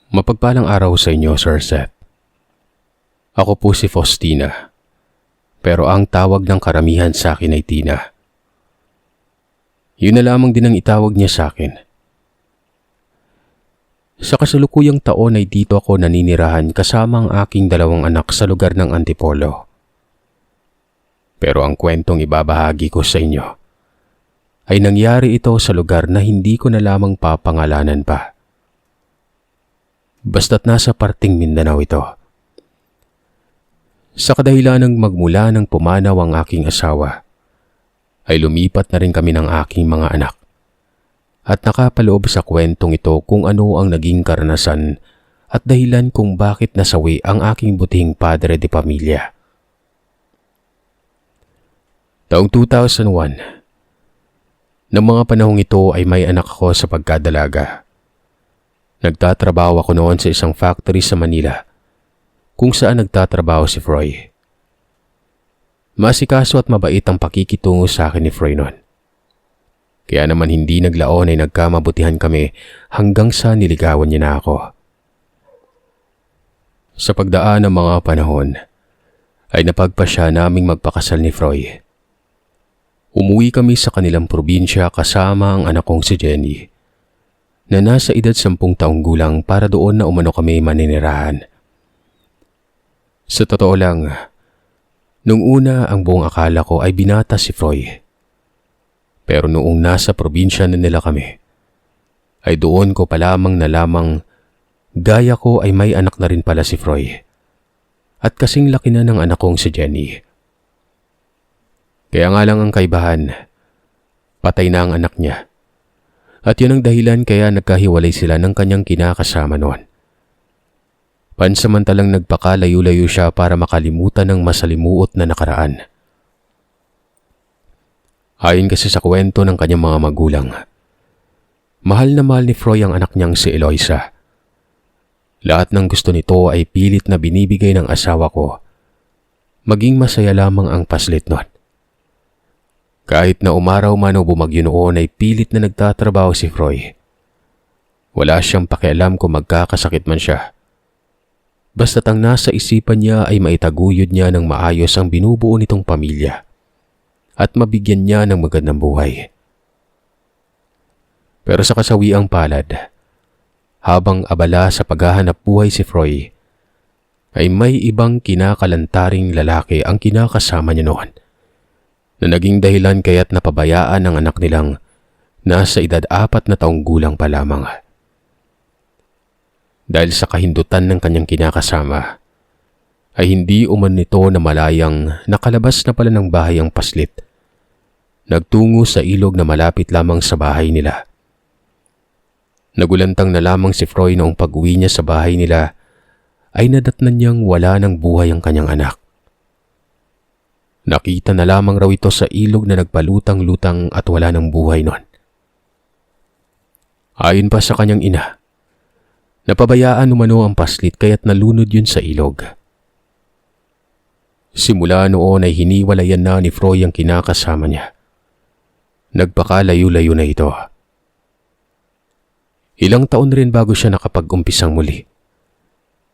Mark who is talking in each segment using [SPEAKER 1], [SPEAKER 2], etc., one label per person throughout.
[SPEAKER 1] Mapagpalang araw sa inyo, Sir Seth. Ako po si Faustina, pero ang tawag ng karamihan sa akin ay Tina. Yun na lamang din ang itawag niya sa akin. Sa kasalukuyang taon ay dito ako naninirahan kasama ang aking dalawang anak sa lugar ng Antipolo. Pero ang kwentong ibabahagi ko sa inyo ay nangyari ito sa lugar na hindi ko na lamang papangalanan pa. Basta't nasa parting Mindanao ito. Sa kadahilanang magmula ng pumanaw ang aking asawa, ay lumipat na rin kami ng aking mga anak. At nakapaloob sa kwentong ito kung ano ang naging karanasan at dahilan kung bakit nasawi ang aking butihing padre de pamilya. Taong 2001, ng mga panahong ito ay may anak ako sa pagkadalaga. Nagtatrabaho ako noon sa isang factory sa Manila, kung saan nagtatrabaho si Froy. Masikaso at mabait ang pakikitungo sa akin ni Froy noon. Kaya naman hindi naglaon ay nagkamabutihan kami hanggang sa niligawan niya na ako. Sa pagdaan ng mga panahon, ay napagpasya naming magpakasal ni Froy. Umuwi kami sa kanilang probinsya kasama ang anak kong si Jenny, na nasa edad 10 taong gulang para doon na umano kami maninirahan. Sa totoo lang, nung una ang buong akala ko ay binata si Froy. Pero noong nasa probinsya na nila kami, ay doon ko pa lamang nalamang gaya ko ay may anak na rin pala si Froy. At kasing laki na ng anak kong si Jenny. Kaya nga lang ang kaibahan, patay na ang anak niya. At yun ang dahilan kaya nagkahiwalay sila ng kanyang kinakasama noon. Pansamantalang nagpakalayo-layo siya para makalimutan ng masalimuot na nakaraan. Ayon kasi sa kwento ng kanyang mga magulang, mahal na mahal ni Froy ang anak niyang si Eloisa. Lahat ng gusto nito ay pilit na binibigay ng asawa ko. Maging masaya lamang ang paslit noon. Kahit na umaraw man o bumagyo noon ay pilit na nagtatrabaho si Froy. Wala siyang pakialam kung magkakasakit man siya. Basta't ang nasa isipan niya ay maitaguyod niya ng maayos ang binubuo nitong pamilya at mabigyan niya ng magandang buhay. Pero sa kasawiang palad, habang abala sa paghahanap buhay si Froy, ay may ibang kinakalantaring lalaki ang kinakasama niya noon, na naging dahilan kaya't napabayaan ang anak nilang nasa edad 4 na taong gulang pa lamang. Dahil sa kahindutan ng kanyang kinakasama, ay hindi uman nito na malayang nakalabas na pala ng bahay ang paslit. Nagtungo sa ilog na malapit lamang sa bahay nila. Nagulantang na lamang si Froy noong pag-uwi niya sa bahay nila ay nadatnan niyang wala ng buhay ang kanyang anak. Nakita na lamang raw ito sa ilog na nagpalutang-lutang at wala ng buhay noon. Ayon pa sa kanyang ina, napabayaan umano ang paslit kaya't nalunod yun sa ilog. Simula noon ay hiniwalayan na ni Froy ang kinakasama niya. Nagpakalayo-layo na ito. Ilang taon rin bago siya nakapag-umpisang muli.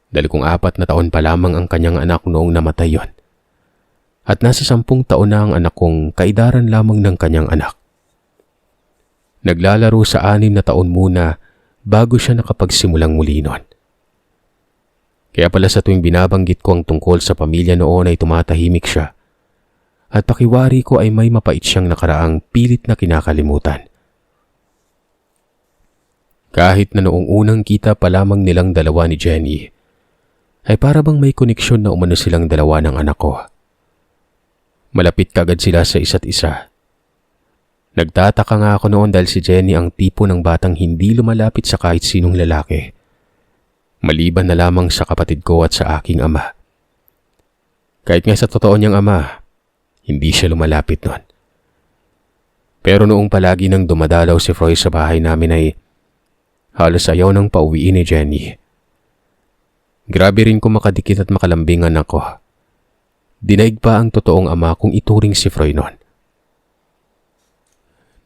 [SPEAKER 1] Dahil kung 4 na taon pa lamang ang kanyang anak noong namatay yon. At nasa 10 taon na ang anak kong kaidaran lamang ng kanyang anak. Naglalaro sa 6 na taon muna bago siya nakapagsimulang muli noon. Kaya pala sa tuwing binabanggit ko ang tungkol sa pamilya noon ay tumatahimik siya. At pakiwari ko ay may mapait siyang nakaraang pilit na kinakalimutan. Kahit na noong unang kita pa lamang nilang dalawa ni Jenny, ay para bang may koneksyon na umano silang dalawa ng anak ko. Malapit kagad sila sa isa't isa. Nagtataka nga ako noon dahil si Jenny ang tipo ng batang hindi lumalapit sa kahit sinong lalaki. Maliban na lamang sa kapatid ko at sa aking ama. Kahit nga sa totoo niyang ama, hindi siya lumalapit noon. Pero noong palagi nang dumadalaw si Froy sa bahay namin ay halos ayaw nang pauwiin ni Jenny. Grabe rin kung makadikit at makalambingan ako. Dinaig pa ang totoong ama kung ituring si Froy noon.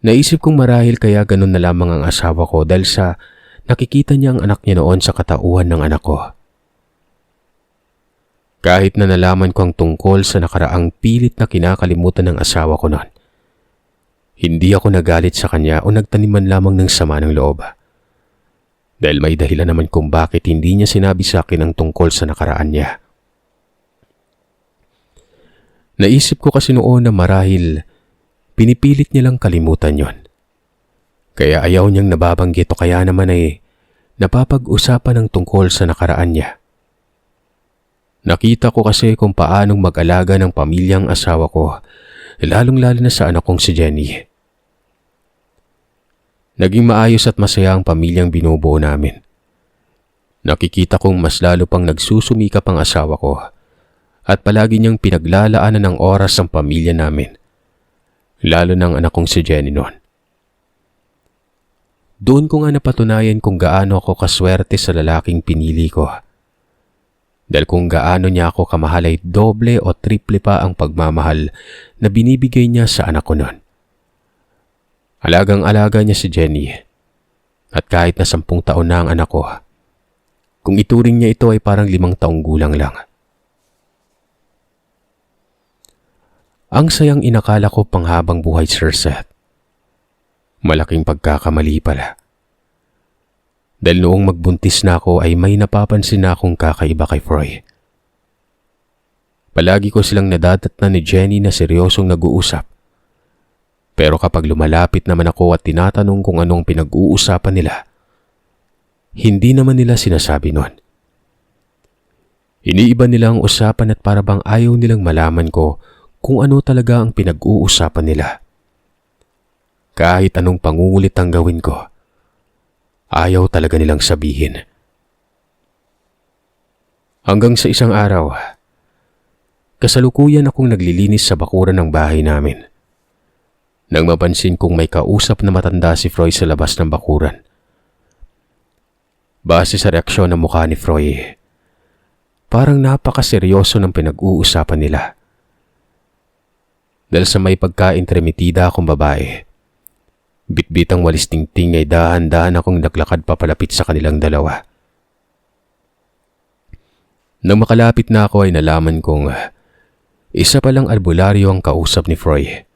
[SPEAKER 1] Naisip kong marahil kaya ganun na lamang ang asawa ko dahil sa nakikita niya ang anak niya noon sa katauhan ng anak ko. Kahit na nalaman ko ang tungkol sa nakaraang pilit na kinakalimutan ng asawa ko noon, hindi ako nagalit sa kanya o nagtanim man lamang ng sama ng loob. Dahil may dahilan naman kung bakit hindi niya sinabi sa akin ang tungkol sa nakaraan niya. Naisip ko kasi noon na marahil pinipilit niya lang kalimutan yon. Kaya ayaw niyang nababanggit o kaya naman ay napapag-usapan ng tungkol sa nakaraan niya. Nakita ko kasi kung paanong mag-alaga ng pamilyang asawa ko, lalong-lalo na sa anak kong si Jenny. Naging maayos at masaya ang pamilyang binubuo namin. Nakikita kong mas lalo pang nagsusumikap ang asawa ko at palagi niyang pinaglalaanan ng oras ang pamilya namin, lalo ng anak kong si Jenny noon. Doon ko nga napatunayan kung gaano ako kaswerte sa lalaking pinili ko. Dahil kung gaano niya ako kamahal ay doble o triple pa ang pagmamahal na binibigay niya sa anak ko noon. Alagang-alaga niya si Jenny. At kahit na 10 taon na ang anak ko, kung ituring niya ito ay parang 5 taong gulang lang. Ang sayang inakala ko panghabang buhay, Sir Seth. Malaking pagkakamali pala. Dahil noong magbuntis na ako ay may napapansin na akong kakaiba kay Froy. Palagi ko silang nadadatnan ni Jenny na seryosong nag-uusap. Pero kapag lumalapit naman ako at tinatanong kung anong pinag-uusapan nila, hindi naman nila sinasabi nun. Iniiba nila ang usapan at para bang ayaw nilang malaman ko kung ano talaga ang pinag-uusapan nila. Kahit anong pangungulit ang gawin ko, ayaw talaga nilang sabihin. Hanggang sa isang araw, kasalukuyan akong naglilinis sa bakuran ng bahay namin. Nang mapansin kong may kausap na matanda si Froy sa labas ng bakuran. Base sa reaksyon ng mukha ni Froy, parang napakaseryoso ng pinag-uusapan nila. Dahil sa may pagka-intermitida akong babae, bitbitang walis tingting ay dahan-dahan akong naglakad papalapit sa kanilang dalawa. Nang makalapit na ako ay nalaman kong isa palang albularyo ang kausap ni Froy.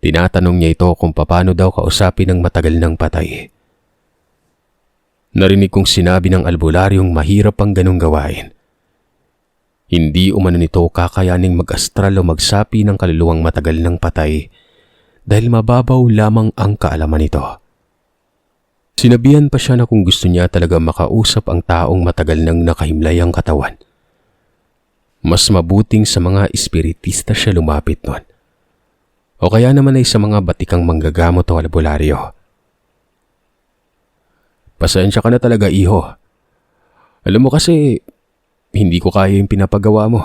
[SPEAKER 1] Tinatanong niya ito kung paano daw kausapin ng matagal ng patay. Narinig kong sinabi ng albularyong mahirap ang ganong gawain. Hindi umano nito kakayaning mag-astral o magsapi ng kaluluwang matagal ng patay dahil mababaw lamang ang kaalaman nito. Sinabihan pa siya na kung gusto niya talaga makausap ang taong matagal nang nakahimlay ang katawan, mas mabuting sa mga espiritista siya lumapit nun. O kaya naman ay sa mga batikang manggagamot o albularyo. Pasensya ka na talaga, iho. Alam mo kasi, hindi ko kaya yung pinapagawa mo.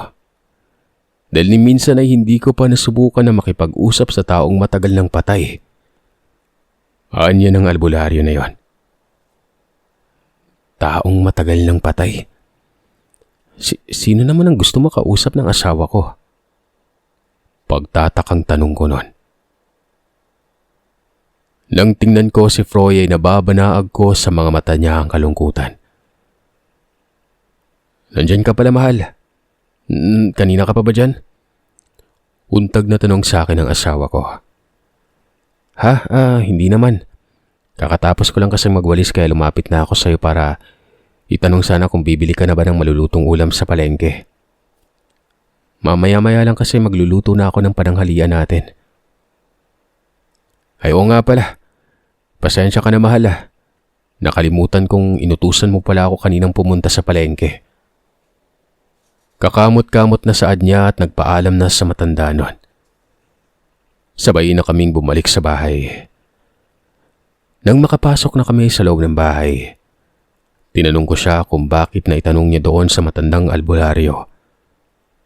[SPEAKER 1] Dahil ni minsan ay hindi ko pa nasubukan na makipag-usap sa taong matagal ng patay. Anya ng albularyo na yon. Taong matagal ng patay? Sino naman ang gusto makausap ng asawa ko? Pagtatakang tanong ko nun. Nang tingnan ko si Froy ay nababanaag ko sa mga mata niya ang kalungkutan. Nandyan ka pala, mahal. Kanina ka pa ba dyan? Untag na tanong sa akin ng asawa ko. Hindi naman. Kakatapos ko lang kasi magwalis kaya lumapit na ako sa'yo para itanong sana kung bibili ka na ba ng malulutong ulam sa palengke. Mamaya-maya lang kasi magluluto na ako ng pananghalian natin. Ay, oo nga pala. Pasensya ka na, mahal. Nakalimutan kong inutusan mo pala ako kaninang pumunta sa palengke. Kakamot-kamot na saad niya at nagpaalam na sa matanda nun. Sabay na kaming bumalik sa bahay. Nang makapasok na kami sa loob ng bahay, tinanong ko siya kung bakit na itanong niya doon sa matandang albularyo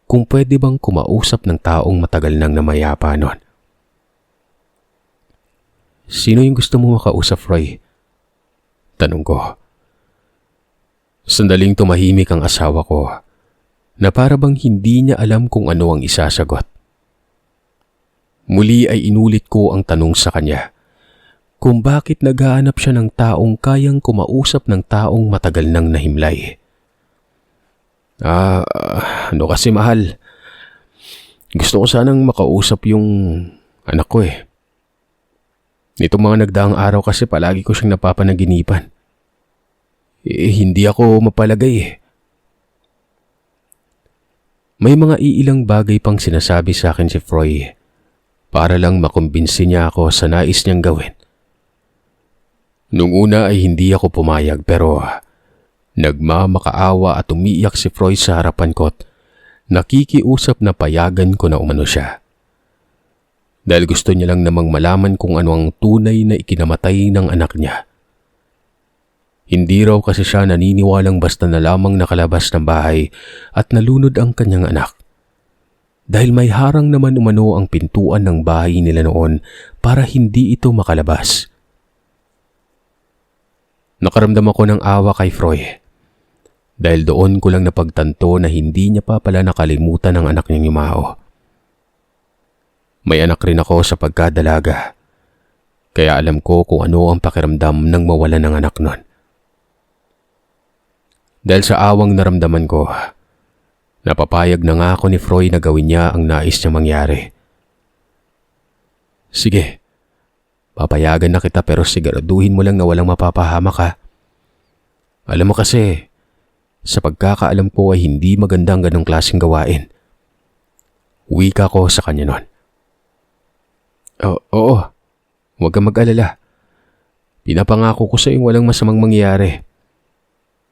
[SPEAKER 1] kung pwede bang kumausap ng taong matagal nang namayapa nun. Sino yung gusto mo makausap, Froy? Tanong ko. Sandaling tumahimik ang asawa ko na para bang hindi niya alam kung ano ang isasagot. Muli ay inulit ko ang tanong sa kanya kung bakit naghahanap siya ng taong kayang kumausap ng taong matagal nang nahimlay. Ano kasi mahal, gusto ko sanang makausap yung anak ko eh. Nitong mga nagdaang araw kasi palagi ko siyang napapanaginipan. Hindi ako mapalagay eh. May mga iilang bagay pang sinasabi sa akin si Froy para lang makumbinsi niya ako sa nais niyang gawin. Nung una ay hindi ako pumayag pero nagmamakaawa at umiiyak si Froy sa harapan ko't nakikiusap na payagan ko na umano siya. Dahil gusto niya lang namang malaman kung ano ang tunay na ikinamatay ng anak niya. Hindi raw kasi siya naniniwalang basta na lamang nakalabas ng bahay at nalunod ang kanyang anak. Dahil may harang naman umano ang pintuan ng bahay nila noon para hindi ito makalabas. Nakaramdam ako ng awa kay Froy. Dahil doon ko lang napagtanto na hindi niya pa pala nakalimutan ang anak niyang yumao. May anak rin ako sa pagkadalaga. Kaya alam ko kung ano ang pakiramdam ng mawala ng anak nun. Dahil sa awang naramdaman ko, napapayag na nga ako ni Froy na gawin niya ang nais niya mangyari. Sige, papayagan na kita pero siguraduhin mo lang na walang mapapahamak ha. Alam mo kasi, sa pagkakaalam ko ay hindi magandang ganong klaseng gawain. Wika ko sa kanya nun. Oo, huwag kang mag-alala. Pinapangako ko sa iyong walang masamang mangyayari.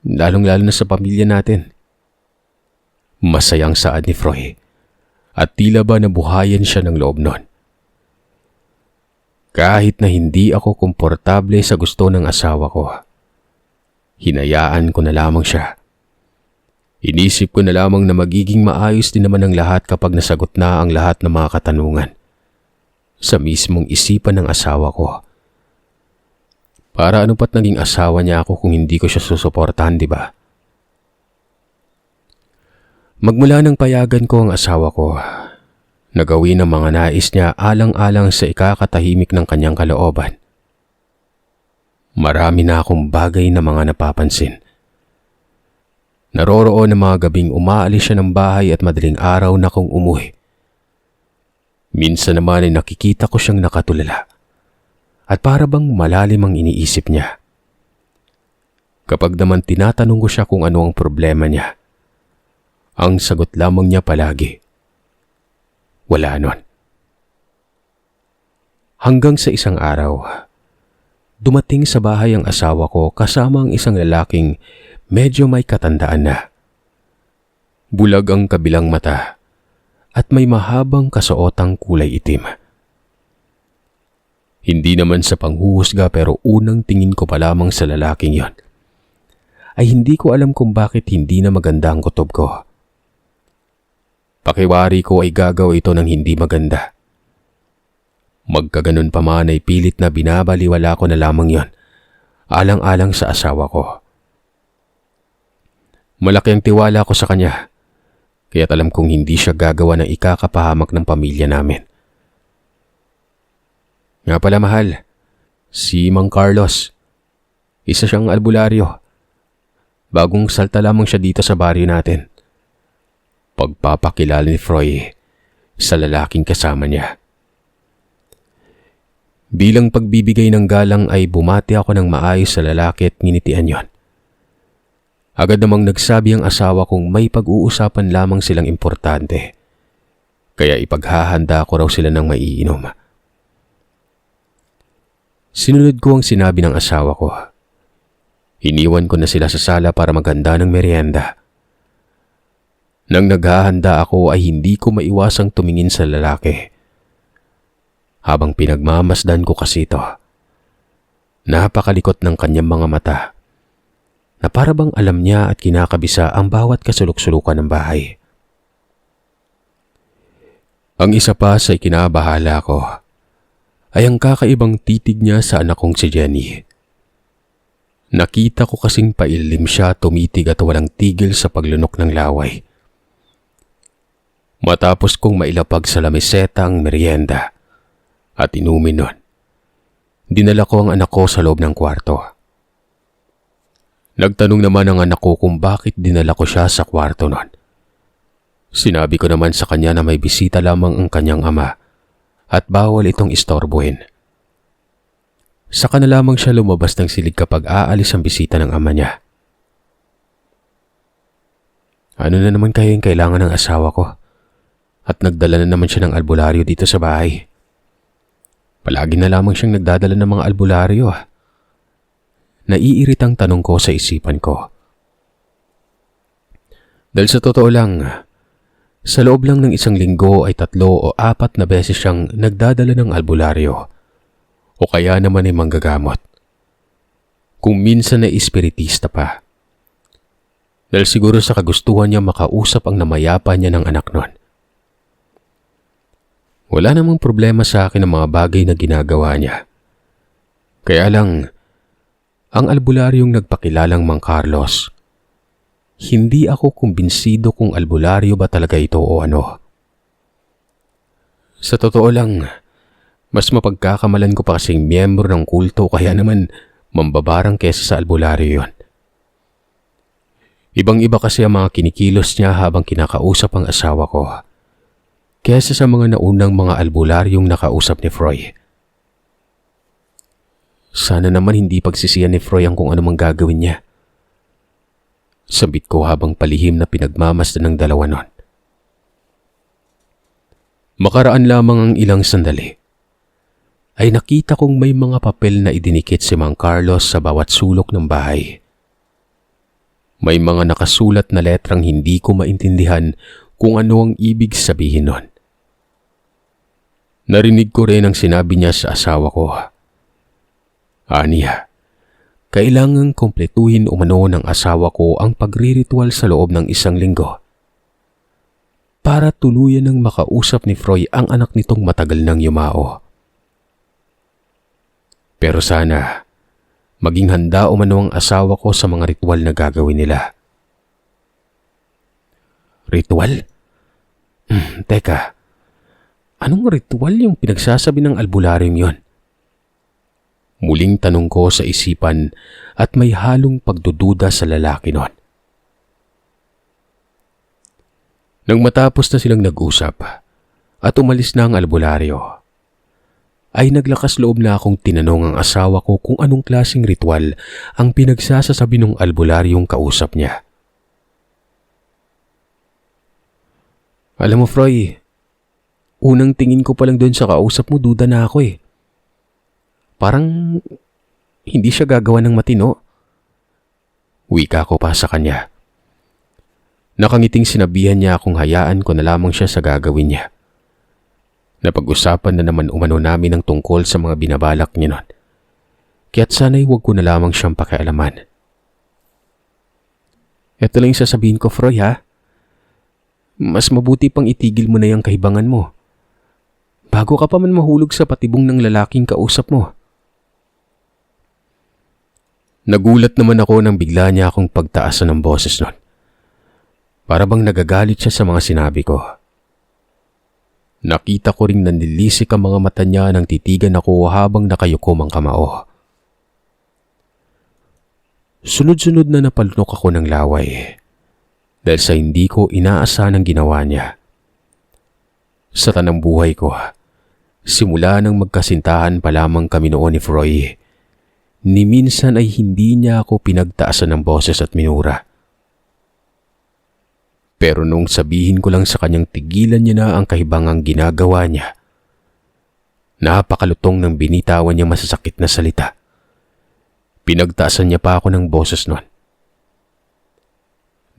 [SPEAKER 1] Lalong-lalo na sa pamilya natin. Masayang saad ni Froy at tila ba nabuhayan siya ng loob nun. Kahit na hindi ako komportable sa gusto ng asawa ko, hinayaan ko na lamang siya. Inisip ko na lamang na magiging maayos din naman ang lahat kapag nasagot na ang lahat ng mga katanungan sa mismong isipan ng asawa ko. Para ano pa't naging asawa niya ako kung hindi ko siya susuportahan, di ba? Magmula nang payagan ko ang asawa ko, nagawin ang mga nais niya alang-alang sa ikakatahimik ng kanyang kalooban. Marami na akong bagay na mga napapansin. Naroroon ng mga gabing umaalis siya ng bahay at madaling araw na kong umuwi. Minsan naman ay nakikita ko siyang nakatulala. At para bang malalim ang iniisip niya. Kapag naman tinatanong ko siya kung ano ang problema niya, ang sagot lamang niya palagi, wala nun. Hanggang sa isang araw, dumating sa bahay ang asawa ko kasama ang isang lalaking medyo may katandaan na. Bulag ang kabilang mata at may mahabang kasuotang kulay itim. Hindi naman sa panghuhusga pero unang tingin ko pa lamang sa lalaking yon ay hindi ko alam kung bakit hindi na maganda ang kutob ko. Pakiwari ko ay gagawa ito ng hindi maganda. Magkaganon pa man ay pilit na binabaliwala ko na lamang yon, alang-alang sa asawa ko. Malaki ang tiwala ko sa kanya, kaya't alam kong hindi siya gagawa ng ikakapahamak ng pamilya namin. Nga pala mahal, si Mang Carlos, isa siyang albularyo. Bagong salta lamang siya dito sa baryo natin. Pagpapakilala ni Froy sa lalaking kasama niya. Bilang pagbibigay ng galang ay bumati ako ng maayos sa lalaki at nginitian yon. Agad namang nagsabi ang asawa kong may pag-uusapan lamang silang importante. Kaya ipaghahanda ko raw sila ng maiinom. Sinunod ko ang sinabi ng asawa ko. Iniwan ko na sila sa sala para maghanda ng merienda. Nang naghahanda ako ay hindi ko maiwasang tumingin sa lalaki. Habang pinagmamasdan ko kasi ito, napakalikot ng kanyang mga mata na para bang alam niya at kinakabisa ang bawat kasulok-sulukan ng bahay. Ang isa pa sa ikinabahala ko ay ang kakaibang titig niya sa anak kong si Jenny. Nakita ko kasing pailim siya tumitig at walang tigil sa paglunok ng laway. Matapos kong mailapag sa lameseta ang merienda at inumin nun, Dinala ko ang anak ko sa loob ng kwarto. Nagtanong naman ang anak ko kung bakit dinala ko siya sa kwarto nun. Sinabi ko naman sa kanya na may bisita lamang ang kanyang ama at bawal itong istorbohin. Saka na lamang siya lumabas ng silid kapag aalis ang bisita ng ama niya. Ano na naman kaya yung kailangan ng asawa ko? At nagdala na naman siya ng albularyo dito sa bahay. Palagi na lamang siyang nagdadala ng mga albularyo. Naiiritang tanong ko sa isipan ko. Dahil sa totoo lang, sa loob lang ng 1 linggo ay 3 o 4 na beses siyang nagdadala ng albularyo o kaya naman ay manggagamot. Kung minsan ay espiritista pa. Dahil siguro sa kagustuhan niya makausap ang namayapa niya ng anak nun. Wala namang problema sa akin ang mga bagay na ginagawa niya. Kaya lang, ang albularyong nagpakilalang Mang Carlos, hindi ako kumbinsido kung albularyo ba talaga ito o ano. Sa totoo lang, mas mapagkakamalan ko pa kasing miyembro ng kulto kaya naman mambabarang kesa sa albularyo yon. Ibang-iba kasi ang mga kinikilos niya habang kinakausap ang asawa ko kesa sa mga naunang mga albularyong nakausap ni Froy. Sana naman hindi pagsisiyan ni Froy ang kung anumang gagawin niya. Sabit ko habang palihim na pinagmamasdan ng dalawa nun. Makaraan lamang ang ilang sandali ay nakita kong may mga papel na idinikit si Mang Carlos sa bawat sulok ng bahay. May mga nakasulat na letrang hindi ko maintindihan kung ano ang ibig sabihin nun. Narinig ko rin ang sinabi niya sa asawa ko. Aniya, kailangang kumpletuhin umano ng asawa ko ang pagriritual sa loob ng 1 linggo para tuluyan ng makausap ni Froy ang anak nitong matagal nang yumao. Pero sana, maging handa umano ang asawa ko sa mga ritual na gagawin nila. Ritual? Teka, anong ritual yung pinagsasabi ng albularyong yon? Muling tanong ko sa isipan at may halong pagdududa sa lalaki nun. Nang matapos na silang nag-usap at umalis na ang albularyo, ay naglakas loob na akong tinanong ang asawa ko kung anong klaseng ritual ang pinagsasasabi ng albularyong kausap niya. Alam mo, Froy, unang tingin ko pa lang doon sa kausap mo, duda na ako eh. Parang hindi siya gagawa ng matino. Wika ko pa sa kanya. Nakangiting sinabihan niya akong hayaan ko na lamang siya sa gagawin niya. Napag-usapan na naman umano namin ang tungkol sa mga binabalak niya nun. Kaya't sana'y huwag ko na lamang siyang pakialaman. Ito lang yung sasabihin ko, Froy, ha? Mas mabuti pang itigil mo na yung kahibangan mo bago ka pa man mahulog sa patibong ng lalaking kausap mo. Nagulat naman ako nang bigla niya akong pagtaasan ng boses nun. Para bang nagagalit siya sa mga sinabi ko. Nakita ko ring nanlilisik ang mga mata niya nang titigan ako habang nakayukom ang kamao. Sunod-sunod na napalunok ako ng laway dahil sa hindi ko inaasahan ang ginawa niya. Sa tanang buhay ko, simula nang magkasintahan pa lamang kami noon ni Froy, ni minsan ay hindi niya ako pinagtaasan ng boses at minura. Pero nung sabihin ko lang sa kanyang tigilan niya na ang kahibangang ginagawa niya, napakalutong ng binitawan niya masasakit na salita. Pinagtaasan niya pa ako ng boses nun.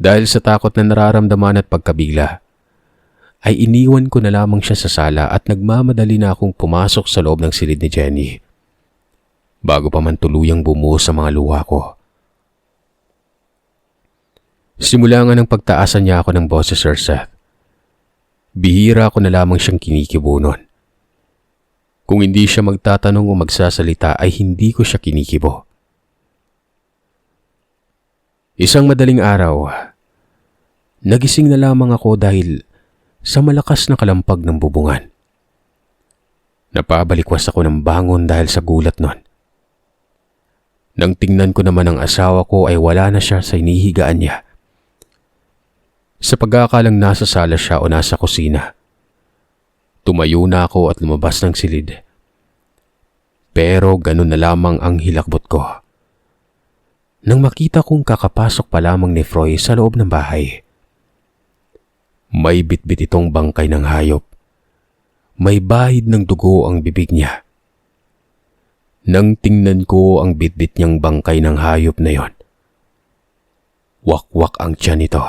[SPEAKER 1] Dahil sa takot na nararamdaman at pagkabigla, ay iniwan ko na lamang siya sa sala at nagmamadali na akong pumasok sa loob ng silid ni Jenny, bago pa man tuluyang bumuhos sa mga luha ko. Simula nga ng pagtaasan niya ako ng boses, Sir Seth. Bihira ko na lamang siyang kinikibo nun. Kung hindi siya magtatanong o magsasalita ay hindi ko siya kinikibo. Isang madaling araw, nagising na lamang ako dahil sa malakas na kalampag ng bubungan. Napabalikwas ako ng bangon dahil sa gulat nun. Nang tingnan ko naman ang asawa ko ay wala na siya sa inihigaan niya. Sa pag-aakalang nasa sala siya o nasa kusina, tumayo na ako at lumabas ng silid. Pero ganun na lamang ang hilakbot ko. Nang makita kong kakapasok pa lamang ni Froy sa loob ng bahay. May bitbit itong bangkay ng hayop. May bahid ng dugo ang bibig niya. Nang tingnan ko ang bitbit niyang bangkay ng hayop na yon, wakwak ang tiyan nito.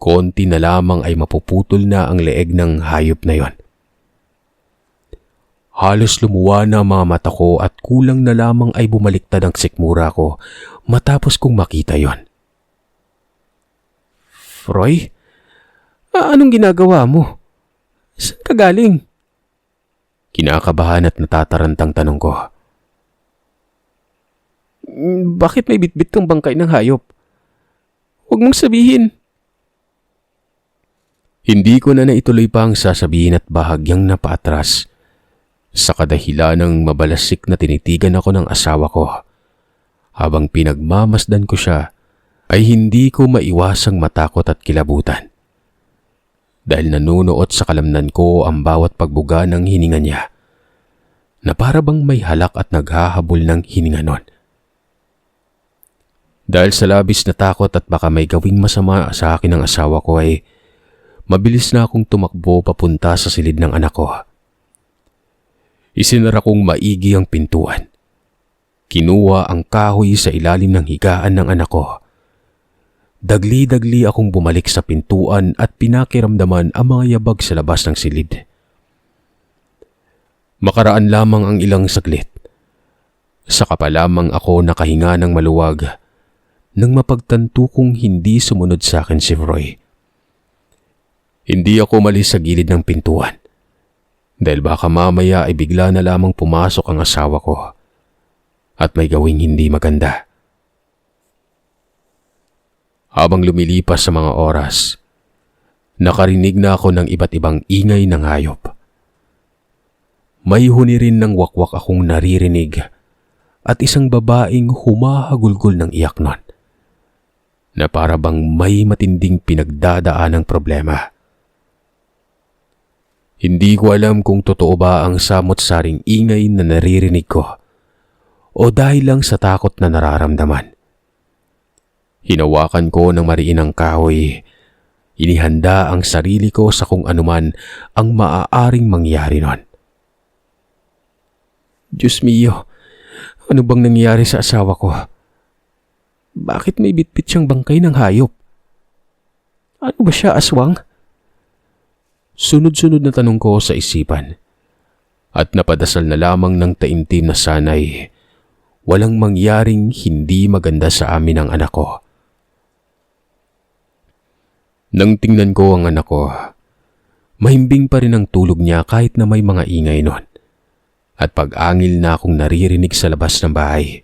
[SPEAKER 1] Konti na lamang ay mapuputol na ang leeg ng hayop na yon. Halos lumuwa na ang mga mata ko at kulang na lamang ay bumaliktad ang sikmura ko matapos kong makita yon. Froy, anong ginagawa mo? Saan ka galing? Kinakabahan at natatarantang tanong ko. Bakit may bitbit kang bangkay ng hayop? Huwag mong sabihin. Hindi ko na naituloy pa ang sasabihin at bahagyang napaatras sa kadahilan ng mabalasik na tinitigan ako ng asawa ko. Habang pinagmamasdan ko siya, ay hindi ko maiwasang matakot at kilabutan. Dahil nanunuot sa kalamnan ko ang bawat pagbuga ng hininga niya, na para bang may halak at naghahabol ng hininga nun. Dahil sa labis na takot at baka may gawing masama sa akin ng asawa ko ay mabilis na akong tumakbo papunta sa silid ng anak ko. Isinara kong maigi ang pintuan. Kinuha ang kahoy sa ilalim ng higaan ng anak ko. Dagli-dagli akong bumalik sa pintuan at pinakiramdaman ang mga yabag sa labas ng silid. Makaraan lamang ang ilang saglit. Saka pa lamang ako nakahinga ng maluwag nang mapagtanto kong hindi sumunod sa akin si Froy. Hindi ako umalis sa gilid ng pintuan dahil baka mamaya ay bigla na lamang pumasok ang asawa ko at may gawing hindi maganda. Habang lumilipas sa mga oras, nakarinig na ako ng iba't ibang ingay ng hayop. May huni rin ng wakwak akong naririnig at isang babaeng humahagulgol ng iyak nun, na para bang may matinding pinagdadaan ng problema. Hindi ko alam kung totoo ba ang samot-saring ingay na naririnig ko o dahil lang sa takot na nararamdaman. Hinawakan ko ng mariinang kahoy. Inihanda ang sarili ko sa kung anuman ang maaaring mangyari nun. Diyos mio, ano bang nangyari sa asawa ko? Bakit may bitbit siyang bangkay ng hayop? Ano ba siya, aswang? Sunod-sunod na tanong ko sa isipan at napadasal na lamang ng taimtim na sanay walang mangyaring hindi maganda sa amin ang anak ko. Nang tingnan ko ang anak ko, mahimbing pa rin ang tulog niya kahit na may mga ingay nun at pag-angil na akong naririnig sa labas ng bahay.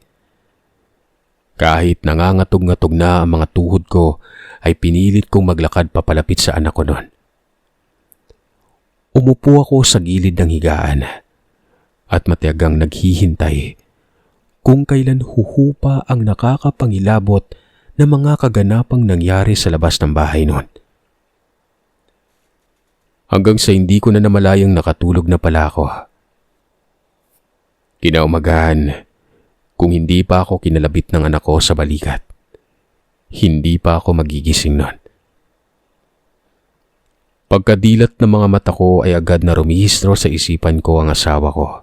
[SPEAKER 1] Kahit nangangatog-ngatog na ang mga tuhod ko ay pinilit kong maglakad papalapit sa anak ko nun. Umupo ako sa gilid ng higaan at matiyagang naghihintay kung kailan huhupa ang nakakapangilabot na mga kaganapang nangyari sa labas ng bahay nun. Hanggang sa hindi ko na namalayang nakatulog na pala ako. Kinaumagahan, kung hindi pa ako kinalabit ng anak ko sa balikat, hindi pa ako magigising nun. Pagkadilat ng mga mata ko ay agad na rumihistro sa isipan ko ang asawa ko.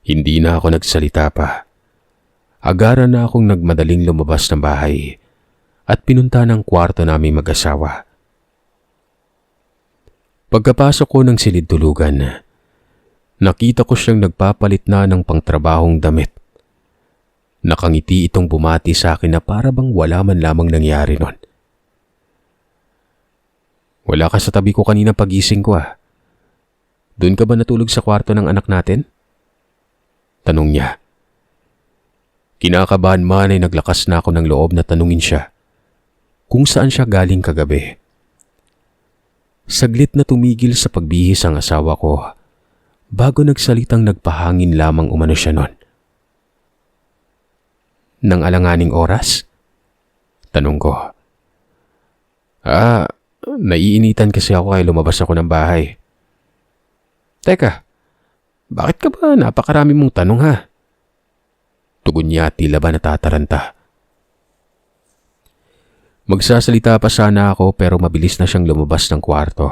[SPEAKER 1] Hindi na ako nagsalita pa. Agaran na akong nagmadaling lumabas ng bahay at pinunta ng kwarto naming mag-asawa. Pagkapasok ko ng silid tulugan, nakita ko siyang nagpapalit na ng pangtrabahong damit. Nakangiti itong bumati sa akin na para bang wala man lamang nangyari nun. Wala ka sa tabi ko kanina pagising ko ah. Doon ka ba natulog sa kwarto ng anak natin? Tanong niya. Kinakabahan man ay naglakas na ako ng loob na tanungin siya kung saan siya galing kagabi. Saglit na tumigil sa pagbihis ang asawa ko bago nagsalitang nagpahangin lamang umano siya nun. ng alanganing oras? Tanong ko. Naiinitan kasi ako kaya lumabas ako ng bahay. Teka, bakit ka ba napakarami mong tanong ha? Tugon niya tila ba natataranta. Magsasalita pa sana ako pero mabilis na siyang lumabas ng kwarto.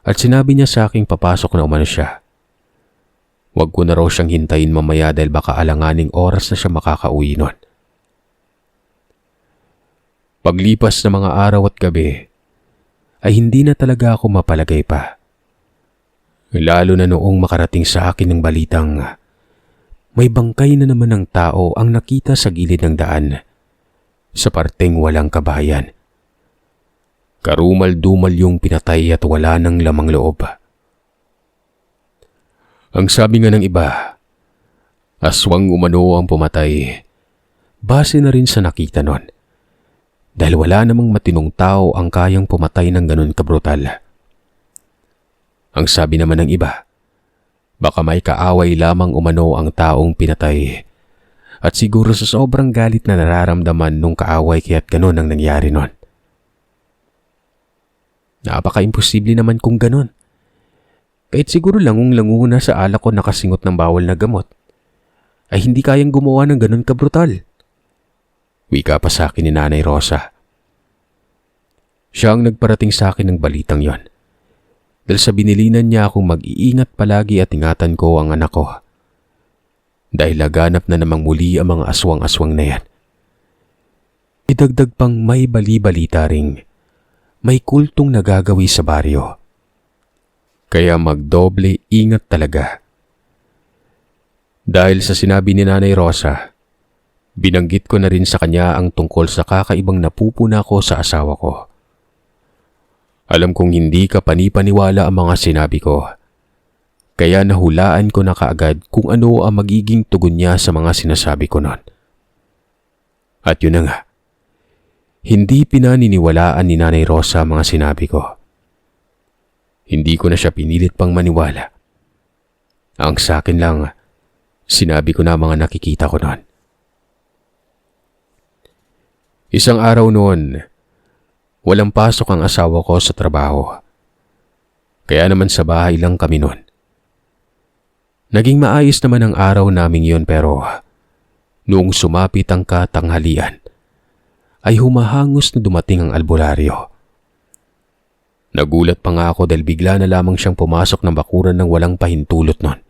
[SPEAKER 1] At sinabi niya sa aking papasok na umano siya. Huwag ko na raw siyang hintayin mamaya dahil baka alanganing oras na siya makakauwi nun. Paglipas ng mga araw at gabi, ay hindi na talaga ako mapalagay pa. Lalo na noong makarating sa akin ng balitang may bangkay na naman ng tao ang nakita sa gilid ng daan sa parteng walang kabahayan. Karumal-dumal yung pinatay at wala nang lamang loob. Ang sabi nga ng iba, aswang umano ang pumatay. Base na rin sa nakita nun. Dahil wala namang matinong tao ang kayang pumatay ng ganun kabrutal. Ang sabi naman ng iba, baka may kaaway lamang umano ang taong pinatay. At siguro sa sobrang galit na nararamdaman nung kaaway kaya't ganun ang nangyari nun. Napaka-imposible naman kung ganun. Kahit siguro langung-lango na sa alak ko nakasingot ng bawal na gamot, ay hindi kayang gumawa ng ganun kabrutal. Wika pa sa akin ni Nanay Rosa. Siya ang nagparating sa akin ng balitang yon. Dahil sa binilinan niya akong mag-iingat palagi at ingatan ko ang anak ko. Dahil laganap na namang muli ang mga aswang-aswang na yan. Idagdag pang may bali-balita ring may kultong nagagawi sa baryo. Kaya magdoble ingat talaga. Dahil sa sinabi ni Nanay Rosa, binanggit ko na rin sa kanya ang tungkol sa kakaibang napupuna ko sa asawa ko. Alam kong hindi ka panipaniwala ang mga sinabi ko. Kaya nahulaan ko na kaagad kung ano ang magiging tugon niya sa mga sinasabi ko noon. At yun na nga, hindi pinaniniwalaan ni Nanay Rosa ang mga sinabi ko. Hindi ko na siya pinilit pang maniwala. Ang sa akin lang, sinabi ko na mga nakikita ko noon. Isang araw noon, walang pasok ang asawa ko sa trabaho. Kaya naman sa bahay lang kami noon. Naging maayos naman ang araw naming yun pero noong sumapit ang katanghalian, ay humahangos na dumating ang albularyo. Nagulat pa nga ako dahil bigla na lamang siyang pumasok ng bakuran ng walang pahintulot noon.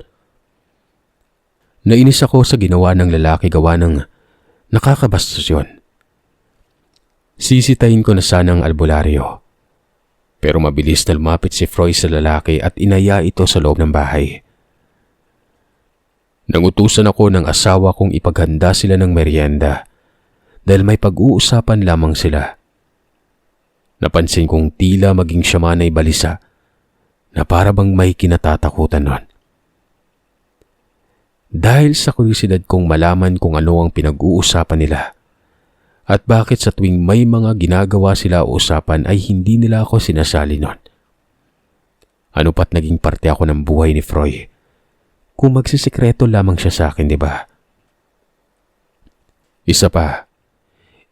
[SPEAKER 1] Nainis ako sa ginawa ng lalaki gawa ng nakakabastos yun. Sisitahin ko na sana ang albularyo. Pero mabilis na lumapit si Froy sa lalaki at inaya ito sa loob ng bahay. Nangutusan ako ng asawa kong ipaghanda sila ng merienda dahil may pag-uusapan lamang sila. Napansin kong tila maging siya man ay balisa na para bang may kinatatakutan nun. Dahil sa kuryosidad kong malaman kung ano ang pinag-uusapan nila at bakit sa tuwing may mga ginagawa sila o usapan ay hindi nila ako sinasali nun. Ano pat naging parte ako ng buhay ni Froy kung magsisikreto lamang siya sa akin, di ba? Isa pa,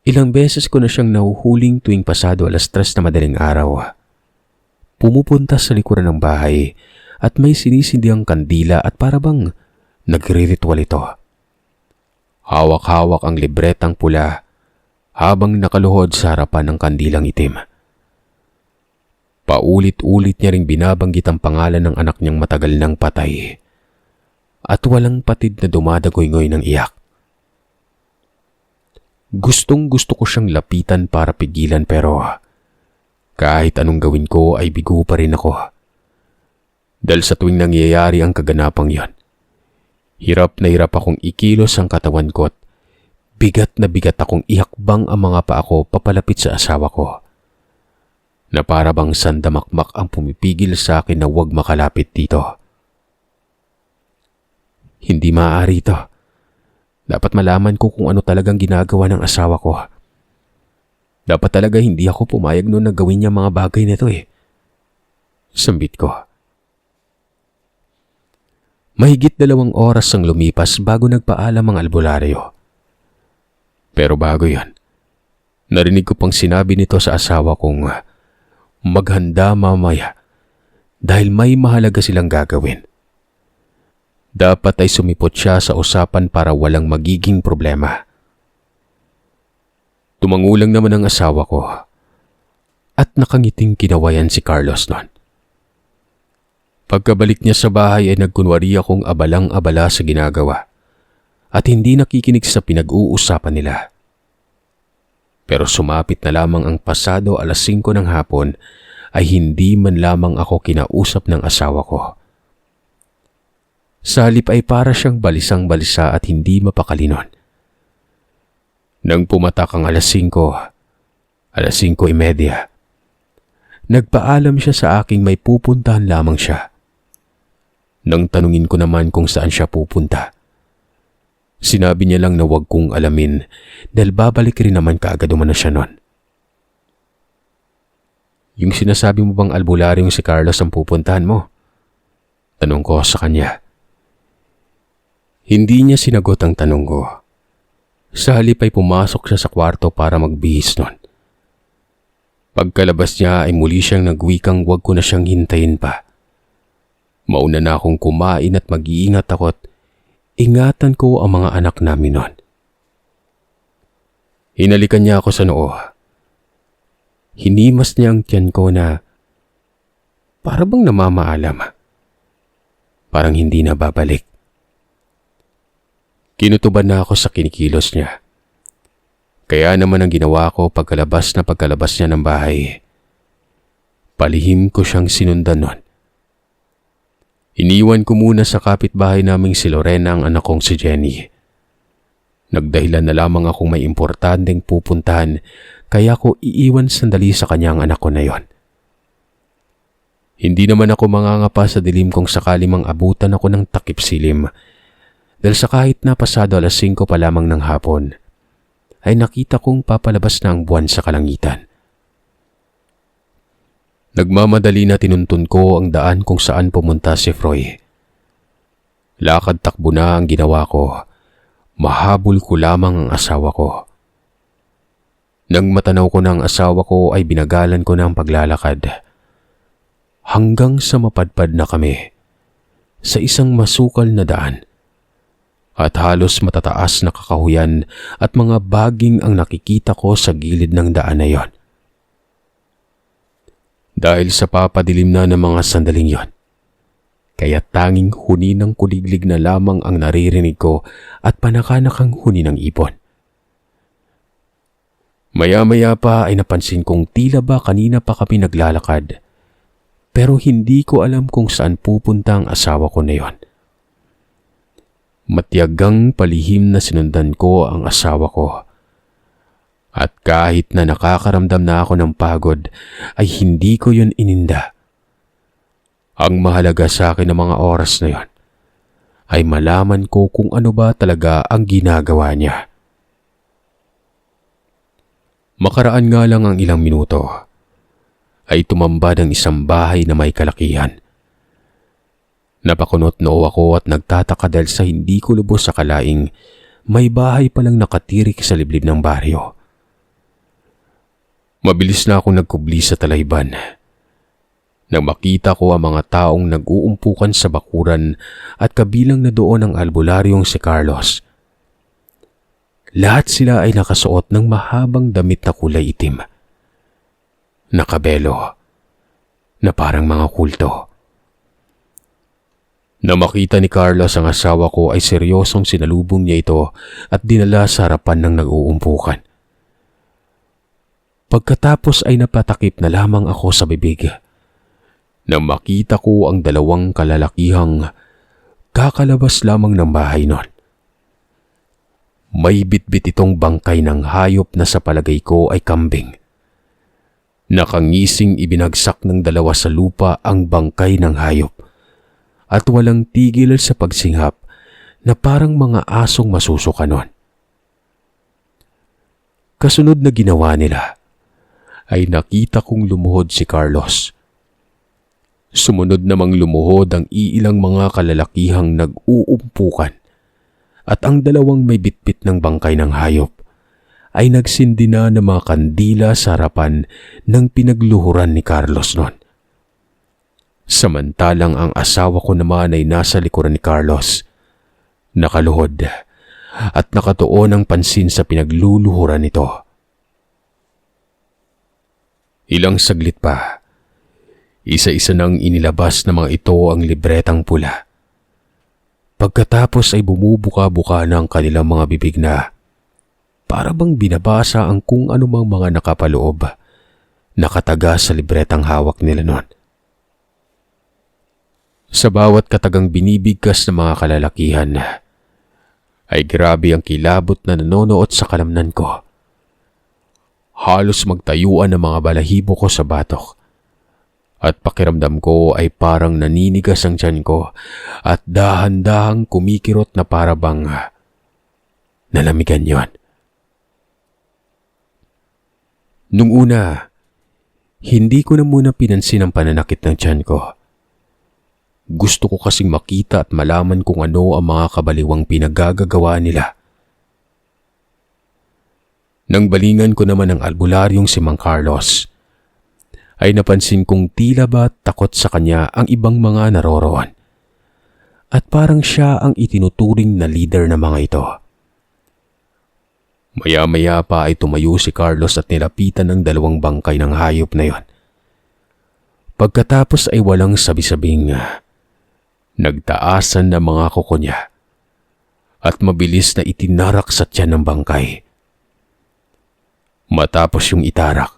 [SPEAKER 1] ilang beses ko na siyang nahuhuling tuwing pasado 3:00 na madaling araw. Pumupunta sa likuran ng bahay at may sinisindihang kandila at parabang nagre-ritual ito. Hawak-hawak ang libretang pula habang nakaluhod sa harapan ng kandilang itim. Paulit-ulit niya ring binabanggit ang pangalan ng anak niyang matagal nang patay at walang patid na dumadagoy-ngoy ng iyak. Gustong-gusto ko siyang lapitan para pigilan pero kahit anong gawin ko ay bigo pa rin ako. Dahil sa tuwing nangyayari ang kaganapang yon, hirap na hirap akong ikilos ang katawan ko at bigat na bigat akong ihakbang ang mga paa ko papalapit sa asawa ko. Na para bang sandamakmak ang pumipigil sa akin na huwag makalapit dito. Hindi maaari ito. Dapat malaman ko kung ano talagang ginagawa ng asawa ko. Dapat talaga hindi ako pumayag noon na gawin niya mga bagay nito eh. Sambit ko. Mahigit 2 oras ang lumipas bago nagpaalam ang albularyo. Pero bago yan, narinig ko pang sinabi nito sa asawa kong maghanda mamaya dahil may mahalaga silang gagawin. Dapat ay sumipot siya sa usapan para walang magiging problema. Tumangulang naman ang asawa ko at nakangiting kinawayan si Carlos noon. Pagkabalik niya sa bahay ay nagkunwari akong abalang-abala sa ginagawa at hindi nakikinig sa pinag-uusapan nila. Pero sumapit na lamang ang pasado 5:00 ng hapon ay hindi man lamang ako kinausap ng asawa ko. Sa halip ay para siyang balisang-balisa at hindi mapakalinon. Nang pumatak ang 5:00, 5:30, nagpaalam siya sa aking may pupuntahan lamang siya. Nang tanungin ko naman kung saan siya pupunta, sinabi niya lang na wag kong alamin dahil babalik rin naman kaagad umano siya nun. Yung sinasabi mo bang albularyong si Carlos ang pupuntahan mo? Tanong ko sa kanya. Hindi niya sinagot ang tanong ko. Sa halip ay pumasok siya sa kwarto para magbihis nun. Pagkalabas niya ay muli siyang nagwikang wag ko na siyang hintayin pa. Mauna na akong kumain at mag-iingat ako at ingatan ko ang mga anak namin nun. Hinalikan niya ako sa noo. Hinimas niya ang tiyan ko na para bang namamaalam. Parang hindi na babalik. Kinutuban na ako sa kinikilos niya. Kaya naman ang ginawa ko pagkalabas niya ng bahay. Palihim ko siyang sinundan nun. Iniwan ko muna sa kapitbahay naming si Lorena ang anak kong si Jenny. Nagdahilan na lamang akong may importanteng pupuntahan kaya ko iiwan sandali sa kanya ang anak ko na yon. Hindi naman ako mangangapa sa dilim kung sakali mang abutan ako ng takip silim dahil sa kahit na pasado 5:00 pa lamang ng hapon ay nakita kong papalabas na ang buwan sa kalangitan. Nagmamadali na tinuntun ko ang daan kung saan pumunta si Froy. Lakad takbo na ang ginawa ko. Mahabol ko lamang ang asawa ko. Nang matanaw ko na ang asawa ko ay binagalan ko na ang paglalakad. Hanggang sa mapadpad na kami sa isang masukal na daan. At halos matataas na kakahuyan at mga baging ang nakikita ko sa gilid ng daan na yon. Dahil sa papadilim na ng mga sandaling yon, kaya tanging huni ng kuliglig na lamang ang naririnig ko at panakanakang huni ng ibon. Maya-maya pa ay napansin kong tila ba kanina pa kami naglalakad, pero hindi ko alam kung saan pupunta ang asawa ko na yon. Matyagang palihim na sinundan ko ang asawa ko. At kahit na nakakaramdam na ako ng pagod, ay hindi ko yun ininda. Ang mahalaga sa akin ng mga oras na yon ay malaman ko kung ano ba talaga ang ginagawa niya. Makaraan nga lang ang ilang minuto, ay tumambad ang isang bahay na may kalakihan. Napakunot noo ako at nagtataka dahil sa hindi ko lubos sa kalaing may bahay palang nakatirik sa liblib ng baryo. Mabilis na akong nagkubli sa talayban. Nang makita ko ang mga taong nag-uumpukan sa bakuran at kabilang na doon ang albularyong si Carlos. Lahat sila ay nakasuot ng mahabang damit na kulay itim. Nakabelo, na parang mga kulto. Na makita ni Carlos ang asawa ko ay seryosong sinalubong niya ito at dinala sa harapan ng nag-uumpukan. Pagkatapos ay napatakip na lamang ako sa bibig. Nang makita ko ang dalawang kalalakihang kakalabas lamang ng bahay nun. May bitbit itong bangkay ng hayop na sa palagay ko ay kambing. Nakangising ibinagsak ng dalawa sa lupa ang bangkay ng hayop at walang tigil sa pagsinghap na parang mga asong masusuka nun. Kasunod na ginawa nila ay nakita kong lumuhod si Carlos. Sumunod namang lumuhod ang iilang mga kalalakihang nag-uumpukan at ang dalawang may bitbit ng bangkay ng hayop ay nagsindi na ng mga kandila sa harapan ng pinagluhuran ni Carlos noon. Samantalang ang asawa ko naman ay nasa likuran ni Carlos, nakaluhod at nakatuon ang pansin sa pinagluluhuran nito. Ilang saglit pa, isa-isa nang inilabas ng mga ito ang libretang pula. Pagkatapos ay bumubuka-buka na ang kanilang mga bibig na para bang binabasa ang kung anumang mga nakapaloob, nakataga sa libretang hawak nila noon. Sa bawat katagang binibigkas ng mga kalalakihan, ay grabe ang kilabot na nanonood sa kalamnan ko. Halos magtayuan ang mga balahibo ko sa batok. At pakiramdam ko ay parang naninigas ang tiyan ko at dahan-dahang kumikirot na para bang nalamigan yon. Nung una, hindi ko na muna pinansin ang pananakit ng tiyan ko. Gusto ko kasing makita at malaman kung ano ang mga kabaliwang pinagagagawa nila. Nang balingan ko naman ang albularyong si Mang Carlos, ay napansin kong tila ba takot sa kanya ang ibang mga naroroon. At parang siya ang itinuturing na leader ng mga ito. Maya-maya pa ay tumayo si Carlos at nilapitan ng dalawang bangkay ng hayop na yon. Pagkatapos ay walang sabi-sabing nagtaasan na mga kuko niya at mabilis na itinarak sa tiyan ng bangkay. Matapos yung itarak,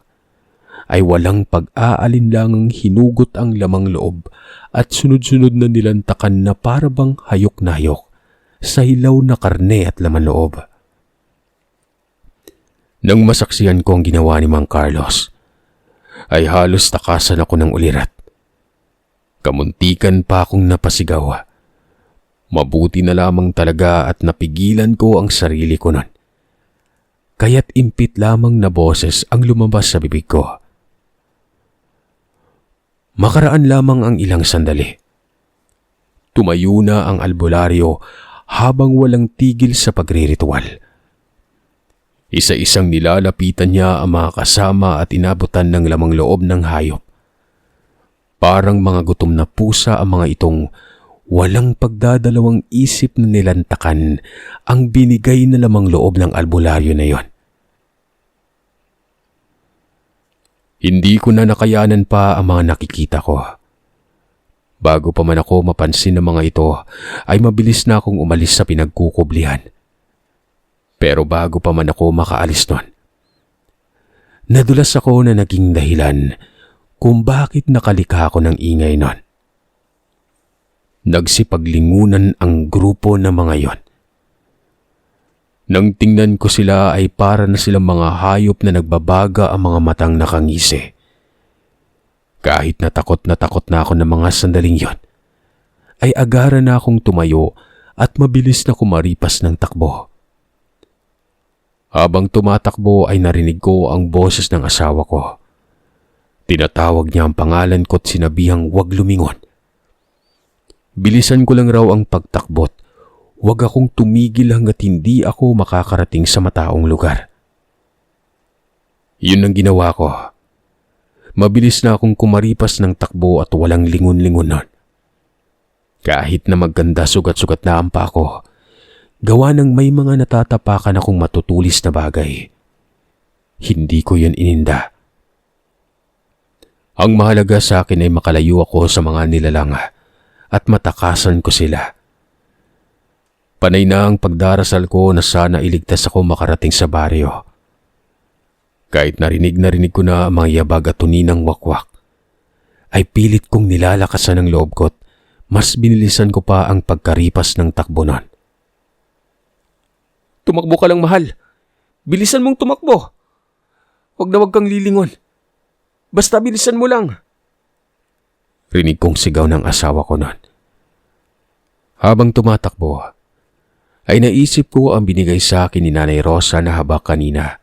[SPEAKER 1] ay walang pag-aalinlangang hinugot ang lamang loob at sunod-sunod na nilantakan na para bang hayok na hayok sa hilaw na karne at laman loob. Nang masaksihan ko ang ginawa ni Mang Carlos, ay halos takasan ako ng ulirat. Kamuntikan pa akong napasigaw. Mabuti na lamang talaga at napigilan ko ang sarili ko nun. Kaya't impit lamang na boses ang lumabas sa bibig ko. Makaraan lamang ang ilang sandali. Tumayo na ang albularyo habang walang tigil sa pagriritual. Isa-isang nilalapitan niya ang mga kasama at inabutan ng lamang loob ng hayop. Parang mga gutom na pusa ang mga itong walang pagdadalawang isip na nilantakan ang binigay na lamang loob ng albularyo na yon. Hindi ko na nakayanan pa ang mga nakikita ko. Bago pa man ako mapansin ng mga ito, ay mabilis na akong umalis sa pinagkukublihan. Pero bago pa man ako makaalis nun, nadulas ako na naging dahilan kung bakit nakalikha ako ng ingay nun. Nagsipaglingunan ang grupo ng mga yon. Nang tingnan ko sila ay para na silang mga hayop na nagbabaga ang mga matang nakangisi. Kahit na takot na ako ng mga sandaling yon, ay agara na akong tumayo at mabilis na kumaripas ng takbo. Habang tumatakbo ay narinig ko ang boses ng asawa ko. Tinatawag niya ang pangalan ko at sinabihang huwag lumingon. Bilisan ko lang raw ang pagtakbot. Huwag akong tumigil hanggat hindi ako makakarating sa mataong lugar. Yun ang ginawa ko. Mabilis na akong kumaripas ng takbo at walang lingon-lingon nun. Kahit na magganda sugat-sugat na ang pa ko, gawa ng may mga natatapakan akong matutulis na bagay. Hindi ko yun ininda. Ang mahalaga sa akin ay makalayo ako sa mga nilalang at matakasan ko sila. Panay na ang pagdarasal ko na sana iligtas ako makarating sa baryo. Kahit narinig ko na ang mga yabag at tuninang wakwak, ay pilit kong nilalakasan ang loob ko't mas binilisan ko pa ang pagkaripas ng takbo nun. Tumakbo ka lang, mahal. Bilisan mong tumakbo. Huwag kang lilingon. Basta bilisan mo lang. Rinig kong sigaw ng asawa ko nun. Habang tumatakbo, ay naisip ko ang binigay sa akin ni Nanay Rosa na habak kanina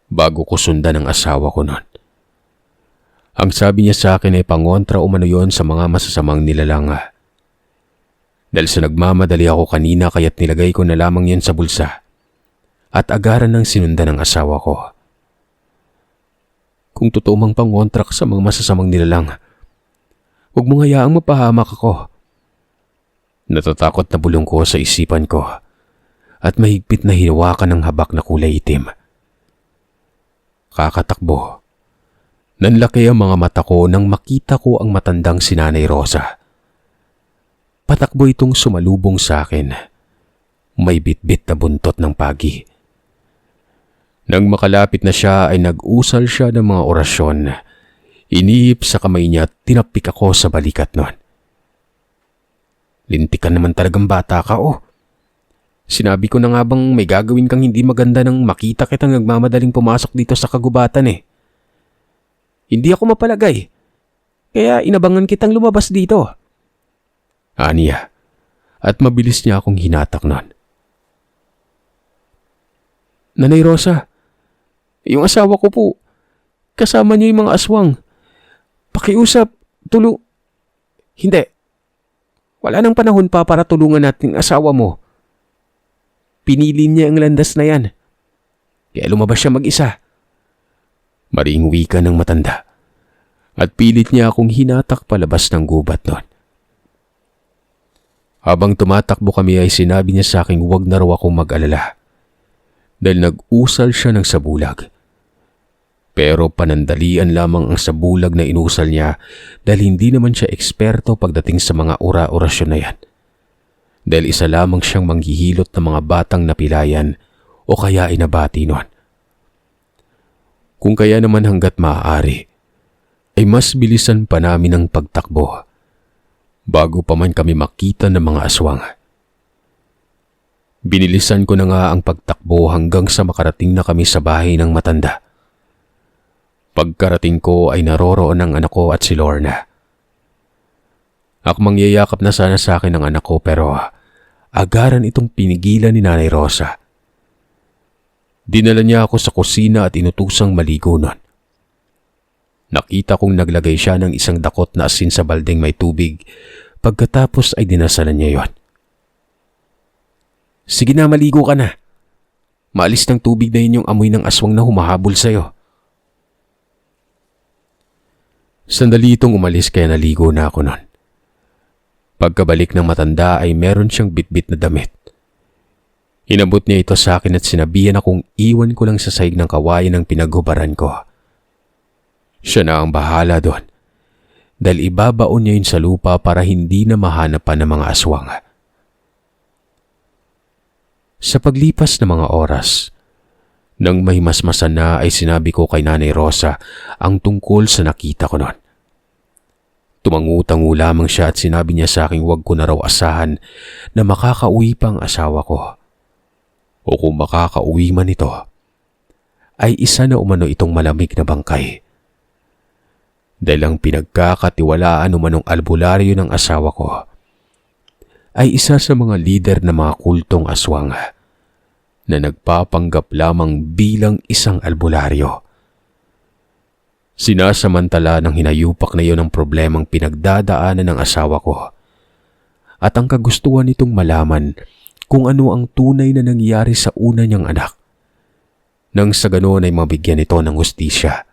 [SPEAKER 1] bago ko sundan ang asawa ko nun. Ang sabi niya sa akin ay pangontra umano yon sa mga masasamang nilalang. Dahil sa nagmamadali ako kanina kaya't nilagay ko na lamang yan sa bulsa at agaran ng sinundan ng asawa ko. Kung totoo mang pangontrak sa mga masasamang nilalang, huwag mong hayaang mapahamak ako. Natatakot na bulong ko sa isipan ko at mahigpit na hinawakan ng habak na kulay itim. Kakatakbo. Nanlaki ang mga mata ko nang makita ko ang matandang si Nanay Rosa. Patakbo itong sumalubong sa akin. May bitbit na buntot ng pagi. Nang makalapit na siya ay nag-usal siya ng mga orasyon. Inihip sa kamay niya at tinapik ako sa balikat nun. Lintikan naman talagang bata ka oh. Sinabi ko na nga bang may gagawin kang hindi maganda nang makita kitang nagmamadaling pumasok dito sa kagubatan eh. Hindi ako mapalagay. Kaya inabangan kitang lumabas dito. Aniya. At mabilis niya akong hinatak nun. Nanay Rosa, yung asawa ko po, kasama niyo yung mga aswang. Pakiusap, Hindi. Wala nang panahon pa para tulungan natin ang asawa mo. Pinili niya ang landas na yan. Kaya lumabas siya mag-isa. Maring wika ng matanda. At pilit niya akong hinatak palabas ng gubat nun. Habang tumatakbo kami ay sinabi niya sa akin huwag na raw akong mag-alala. Dahil nag-usal siya ng sabulag. Pero panandalian lamang ang sabulag na inusal niya dahil hindi naman siya eksperto pagdating sa mga ora-orasyon na yan. Dahil isa lamang siyang manghihilot ng mga batang napilayan o kaya inabati nun. Kung kaya naman hanggat maaari, ay mas bilisan pa namin ang pagtakbo bago pa man kami makita ng mga aswang. Binilisan ko na nga ang pagtakbo hanggang sa makarating na kami sa bahay ng matanda. Pagkarating ko ay naroroon ang anak ko at si Lorna. Akmang yayakap na sana sa akin ang anak ko pero agaran itong pinigilan ni Nanay Rosa. Dinala niya ako sa kusina at inutusang maligo nun. Nakita kong naglagay siya ng isang dakot na asin sa baldeng may tubig. Pagkatapos ay dinasalan niya yon. Sige na, maligo ka na. Maalis ng tubig na yun yung amoy ng aswang na humahabol sa'yo. Sandali itong umalis kaya naligo na ako nun. Pagkabalik ng matanda ay meron siyang bitbit na damit. Inabot niya ito sa akin at sinabihan akong iwan ko lang sa sahig ng kawayan ng pinaghubaran ko. Siya na ang bahala doon. Dahil ibabaon niya yun sa lupa para hindi na mahanap pa ng mga aswang. Sa paglipas ng mga oras, nang mahimasmasan na ay sinabi ko kay Nanay Rosa ang tungkol sa nakita ko noon. Tumangutango lamang siya at sinabi niya sa akin huwag ko na raw asahan na makakauwi pa ang asawa ko. O kung makakauwi man ito, ay isa na umano itong malamig na bangkay. Dahil ang pinagkakatiwalaan umanong albularyo ng asawa ko ay isa sa mga lider ng mga kultong aswang na nagpapanggap lamang bilang isang albularyo. Sinasamantala ng hinayupak na iyon ang problemang pinagdadaanan ng asawa ko at ang kagustuhan nitong malaman kung ano ang tunay na nangyari sa una niyang anak nang sa ganoon ay mabigyan ito ng hustisya.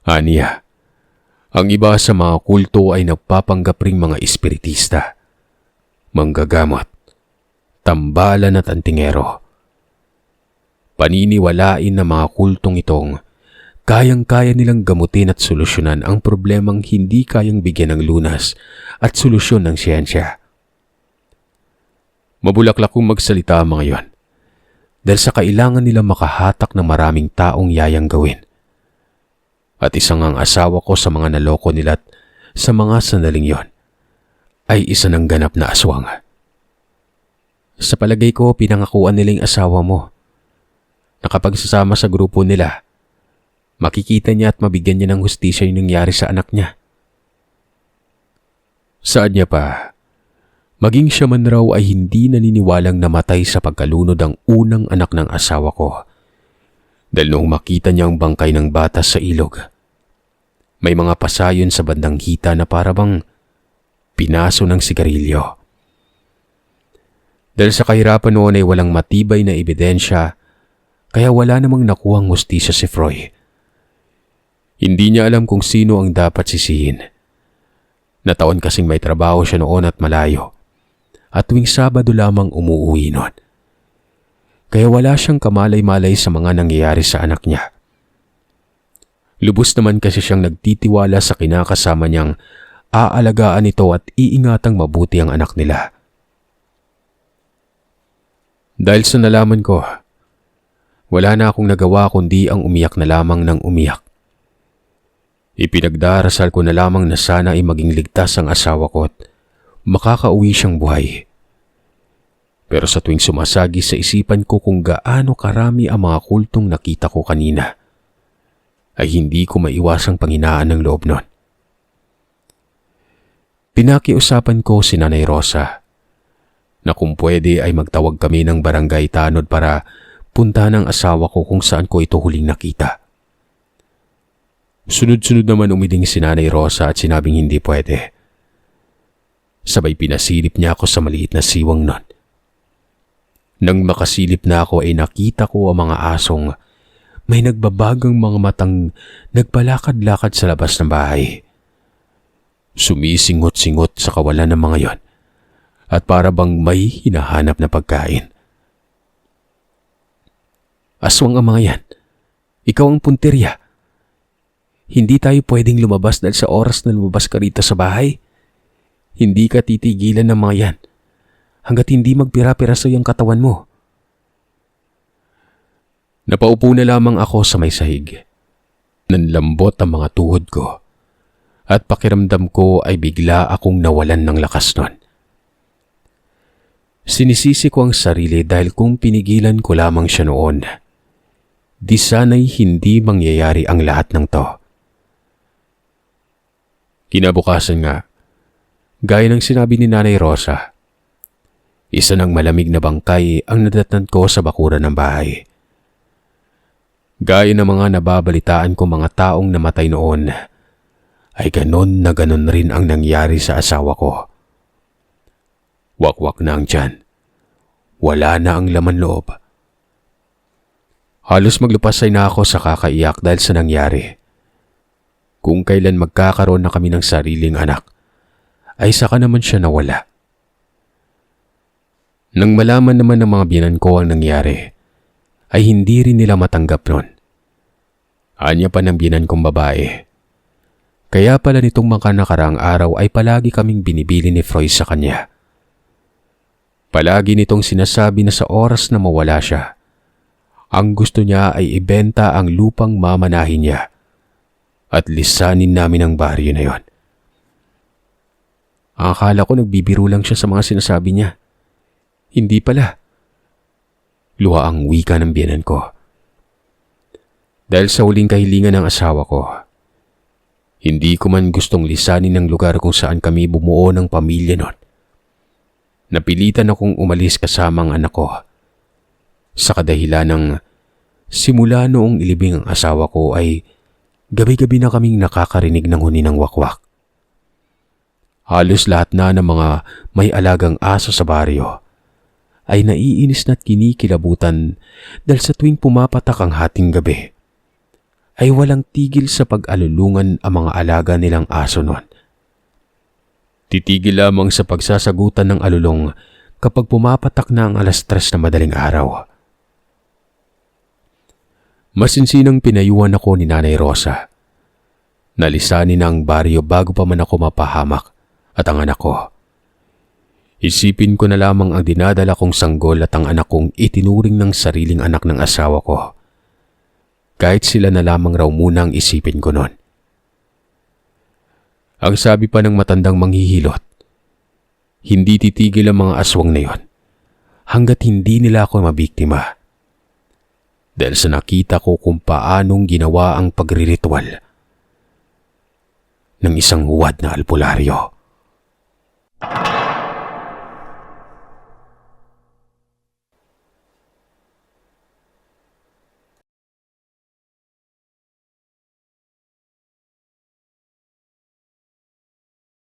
[SPEAKER 1] Aniya, ang iba sa mga kulto ay nagpapanggap ring mga espiritista, manggagamot, tambalan at antingero. Paniniwalain na mga kultong itong kayang-kaya nilang gamutin at solusyonan ang problemang hindi kayang bigyan ng lunas at solusyon ng siyensya. Mabulaklak kong magsalita ang mga yon dahil sa kailangan nila makahatak ng maraming taong yayang gawin. At isang ang asawa ko sa mga naloko nila at sa mga sandaling yon ay isa ng ganap na aswang. Sa palagay ko, pinangakuan nila yung asawa mo. Nakapagsasama sa grupo nila, makikita niya at mabigyan niya ng hustisya yung nangyari sa anak niya. Saan niya pa, maging siya man raw ay hindi naniniwalang namatay sa pagkalunod ang unang anak ng asawa ko. Dahil noong makita niya ang bangkay ng bata sa ilog, may mga pasayon sa bandang hita na parabang pinaso ng sigarilyo. Dahil sa kahirapan noon ay walang matibay na ebidensya, kaya wala namang nakuhang hustisya si Froy. Hindi niya alam kung sino ang dapat sisihin. Nataon kasing may trabaho siya noon at malayo, at tuwing Sabado lamang umuuwi noon. Kaya wala siyang kamalay-malay sa mga nangyayari sa anak niya. Lubos naman kasi siyang nagtitiwala sa kinakasama niyang aalagaan ito at iingatang mabuti ang anak nila. Dahil sa nalaman ko, wala na akong nagawa kundi ang umiyak na lamang ng umiyak. Ipinagdarasal ko na lamang na sana ay maging ligtas ang asawa ko at makakauwi siyang buhay. Pero sa tuwing sumasagi sa isipan ko kung gaano karami ang mga kultong nakita ko kanina, ay hindi ko maiwasang panghinaan ng loob nun. Pinakiusapan ko si Nanay Rosa na kung pwede ay magtawag kami ng barangay tanod para puntahan ang asawa ko kung saan ko ito huling nakita. Sunod-sunod naman umiding si Nanay Rosa at sinabing hindi pwede. Sabay pinasilip niya ako sa maliit na siwang nun. Nang makasilip na ako ay nakita ko ang mga asong may nagbabagang mga matang nagpalakad-lakad sa labas ng bahay. Sumisingot-singot sa kawalan ng mga yon at para bang may hinahanap na pagkain. Aswang ang mga yan. Ikaw ang punteriya. Hindi tayo pwedeng lumabas dahil sa oras na lumabas ka rito sa bahay. Hindi ka titigilan ng mga yan hanggat hindi magpira-piraso yung katawan mo. Napaupo na lamang ako sa may sahig. Nanlambot ang mga tuhod ko at pakiramdam ko ay bigla akong nawalan ng lakas nun. Sinisisi ko ang sarili dahil kung pinigilan ko lamang siya noon, di sana'y hindi mangyayari ang lahat ng to. Kinabukasan nga, gaya ng sinabi ni Nanay Rosa, isa ng malamig na bangkay ang nadatnan ko sa bakuran ng bahay. Gaya ng mga nababalitaan ko mga taong namatay noon, ay ganon na ganon rin ang nangyari sa asawa ko. Wakwak na ang tiyan. Wala na ang laman loob. Halos maglupasay na ako sa kakaiyak dahil sa nangyari. Kung kailan magkakaroon na kami ng sariling anak, ay saka naman siya nawala. Nang malaman naman ng mga biyanan ko ang nangyari, ay hindi rin nila matanggap nun. Anya pa ng biyanan kong babae. Kaya pala nitong mga nakaraang araw ay palagi kaming binibili ni Froy sa kanya. Palagi nitong sinasabi na sa oras na mawala siya, ang gusto niya ay ibenta ang lupang mamanahin niya at lisanin namin ang baryo na yon. Ang akala ko nagbibiro lang siya sa mga sinasabi niya. Hindi pala. Luha ang wika ng biyanan ko. Dahil sa huling kahilingan ng asawa ko, hindi ko man gustong lisanin ang lugar kung saan kami bumuo ng pamilya nun. Napilitan akong umalis kasama ang anak ko. Sa kadahilan ng simula noong ilibing ang asawa ko ay gabi-gabi na kaming nakakarinig ng huni ng wakwak. Halos lahat na ng mga may alagang aso sa baryo ay naiinis na't kinikilabutan dahil sa tuwing pumapatak ang hating gabi ay walang tigil sa pag-alulungan ang mga alaga nilang aso noon. Titigil lamang sa pagsasagutan ng alulong kapag pumapatak na ang 3:00 na madaling araw. Masinsinang pinayuhan ako ni Nanay Rosa. Nalisanin ang baryo bago pa man ako mapahamak at ang anak ko. Isipin ko na lamang ang dinadala kong sanggol at ang anak kong itinuring ng sariling anak ng asawa ko. Kahit sila na lamang raw munang isipin ko noon. Ang sabi pa ng matandang manghihilot, hindi titigil ang mga aswang na yon hanggat hindi nila ako mabiktima. Dahil sa nakita ko kung paanong ginawa ang pagriritual ng isang huwad na albularyo.